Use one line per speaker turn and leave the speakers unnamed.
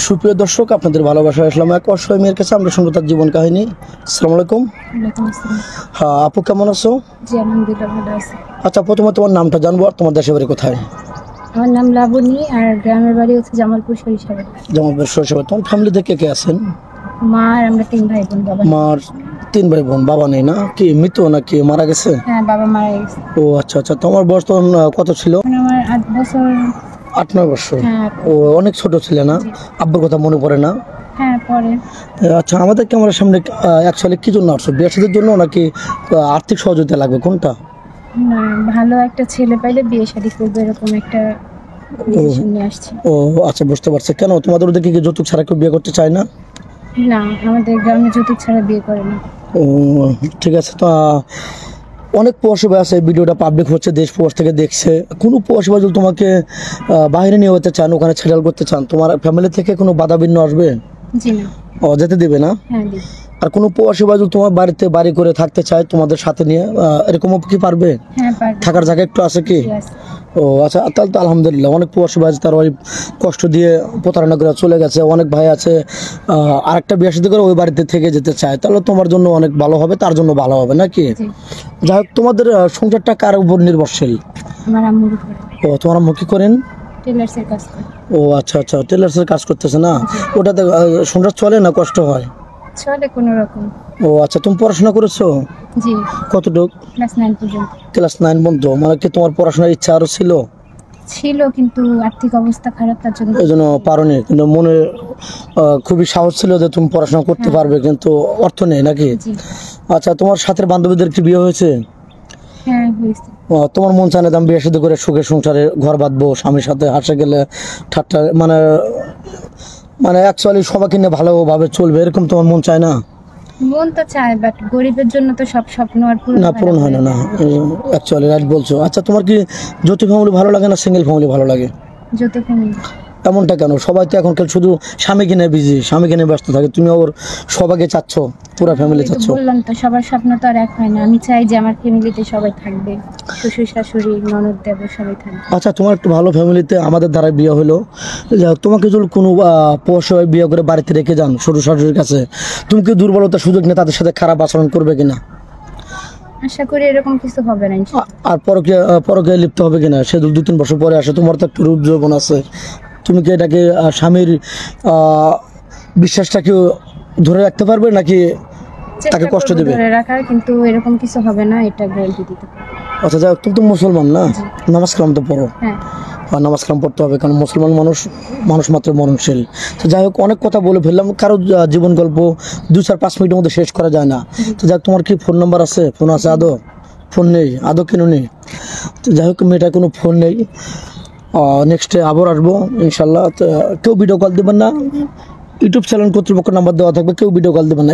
সুপ্রিয় দর্শক, আপনাদের ভালোবাসা আসলাম এক অসহায় মেয়ের কাছে। আমরা শুনবো তার জীবন কাহিনী। আসসালামু আলাইকুম। হ্যাঁ আপু, কেমন আছো?
জি আলহামদুলিল্লাহ ভালো আছি।
আচ্ছা, প্রথমে তোমার নামটা জানবো আর তোমার দেশের বাড়ি কোথায়?
আমার নাম লাবণী আর গ্রামের বাড়ি হচ্ছে জামালপুর সরিষাবাড়ি।
জামালপুর সরিষাবাড়ি। তোমার ফ্যামিলিতে কে কে আছেন?
মা আর আমরা 3 ভাই বোন। বাবা
মার 3 ভাই বোন, বাবা নেই না? কি মৃত নাকি মারা গেছে?
হ্যাঁ বাবা মারা গেছে।
ও আচ্ছা আচ্ছা। তোমার বয়স তখন কত ছিল?
এখন আমার 8 বছর।
8-9 বছর।
হ্যাঁ।
ও অনেক ছোট ছিল না? আব্বুর কথা মনে পড়ে না?
হ্যাঁ পরে।
আচ্ছা, আমাদের ক্যামেরার সামনে অ্যাকচুয়ালি কি জন্য আসছো? বিয়ে শাদীর জন্য নাকি আর্থিক সহযোগিতা লাগবে, কোনটা?
না, ভালো একটা ছেলে পাইলে বিয়ে শাদী করবো এরকম একটা ডিসিশন নিয়ে আসছি।
ও আচ্ছা, বুঝতে পারছি। কেন তোমাদের ওদিকে কি যৌতুক ছাড়া কেউ বিয়ে করতে চায় না?
না, আমাদের গ্রামে যৌতুক ছাড়া বিয়ে করে না।
ও ঠিক আছে। তো অনেক প্রবাসী ভাই আছে, ভিডিওটা পাবলিক হচ্ছে, দেশ প্রবাস থেকে দেখছে। কোনো প্রবাসী ভাই যদি তোমাকে বাইরে নিয়ে যেতে চান, ওখানে সেটেল করতে চান, তোমার ফ্যামিলি থেকে কোনো বাধা বিঘ্ন আসবে?
জি না।
ও যেতে দিবে না?
হ্যাঁ দিই।
আর কোনো প্রবাসী ভাই যদি তোমার বাড়িতে বাড়ি করে থাকতে চায় তোমাদের সাথে নিয়ে, এরকমও কি পারবে?
হ্যাঁ পারবো।
থাকার জায়গা একটু আছে কি?
ঠিক আছে।
ও আচ্ছা, তাহলে তো আলহামদুলিল্লাহ। অনেক প্রবাসী ভাই আছে, তার ওই কষ্ট দিয়ে প্রতারণা করে চলে গেছে। অনেক ভাই আছে আরেকটা বিয়ে শাদী করে ওই বাড়িতে থেকে যেতে চায়, তাহলে তোমার জন্য অনেক ভালো হবে, তার জন্য ভালো হবে নাকি?
জি।
যাই হোক, তোমাদের সংসারটা কার উপর নির্ভরশীল?
আমার আম্মুর উপরে।
ও তোমার আম্মু কি করেন?
টেলার্সের কাজ করে।
ও আচ্ছা আচ্ছা, টেলার্সের কাজ করতেছে না? ওটাতে সংসার চলে না কষ্ট হয়?
চলে কোনো রকম।
ও আচ্ছা, তুমি পড়াশোনা করেছো?
জি।
কতটুক?
ক্লাস 9 পর্যন্ত।
ক্লাস 9 পর্যন্ত। মানে কি তোমার পড়াশোনার ইচ্ছা আরো ছিল?
ছিল, কিন্তু আর্থিক অবস্থা খারাপ, তার জন্য।
এই জন্য পারোনি, কিন্তু মনে খুবই সাহস ছিল যে তুমি পড়াশোনা করতে পারবে, কিন্তু অর্থ নেই নাকি?
জি।
আচ্ছা, তোমার সাথের বান্ধবীদের কি বিয়ে হয়েছে?
হ্যাঁ হয়েছে।
তোমার মন চায় না আমি বিয়ে শাদী করে সুখে সংসারে ঘর বাঁধবো, স্বামীর সাথে হাসে গেলে ঠাট্টা, মানে মানে অ্যাকচুয়ালি সবাইকে নিয়ে ভালোভাবে চলবে, এরকম তোমার মন চায় না?
মন তো চায়, বাট গরিবের জন্য তো সব স্বপ্ন আর
না, পূরণ হয় না। না, অ্যাকচুয়ালি রাইট বলছো। আচ্ছা, তোমার কি যৌথ ফ্যামিলি ভালো লাগে না সিঙ্গেল ফ্যামিলি ভালো লাগে?
যত ফ্যামিলি।
এমনটা কেন? সবাই তো এখনকার শুধু স্বামীকে নিয়ে বিজি, স্বামীকে নিয়ে ব্যস্ত থাকে, তুমি ওর সবাইকে চাচ্ছ, পুরো ফ্যামিলি চাচ্ছ?
বললাম তো, সবার স্বপ্ন তো আর এক হয় না। আমি চাই যে আমার ফ্যামিলিতে সবাই থাকবে, শ্বশুর শাশুড়ি ননদ দেবর সবাই থাকবে।
আচ্ছা, তোমার একটু ভালো ফ্যামিলিতে আমাদের দ্বারা বিয়ে হলো, তোমাকে যদি কোনো পৌরসভায় বিয়ে করে বাড়িতে রেখে যান শ্বশুর শাশুড়ির কাছে, তুমি কি দুর্বলতার সুযোগ নিয়ে তাদের সাথে খারাপ আচরণ করবে কিনা?
আশা করি এরকম কিছু হবে না ইনশাআল্লাহ।
আর পরকে লিপ্ত হবে কিনা? সে 2-3 বছর পরে আসে, তোমার তো একটু রূপ যৌবন আছে, তুমি কি এটাকে স্বামীর বিশ্বাসটাকে ধরে রাখতে পারবে নাকি তাকে কষ্ট দেবে?
ধরে রাখার, কিন্তু এরকম কিছু হবে না, এটা গ্যারান্টি দিতে পারি।
আচ্ছা, যাই হোক, তুমি তো মুসলমান না? নামাজ কালাম তো পড়ো?
হ্যাঁ।
আর নামাজ কালাম পড়তে হবে, কারণ মুসলমান মানুষ মাত্র মরণশীল। তো যাই হোক, অনেক কথা বলে ফেললাম, কারো জীবন গল্প 2-4-5 মিনিটের মধ্যে শেষ করা যায় না। তো যাই হোক, তোমার কি ফোন নাম্বার আছে? ফোন আছে আদৌ? ফোন নেই আদৌ, কেন নেই? তো যাই হোক, মেয়েটার কোনো ফোন নেই। নেক্সটে আবার আসবো ইনশাল্লাহ। তো কেউ ভিডিও কল দেবেন না, ইউটিউব চ্যানেল কর্তৃপক্ষ নাম্বার দেওয়া থাকবে, কেউ ভিডিও কল দেবেন না।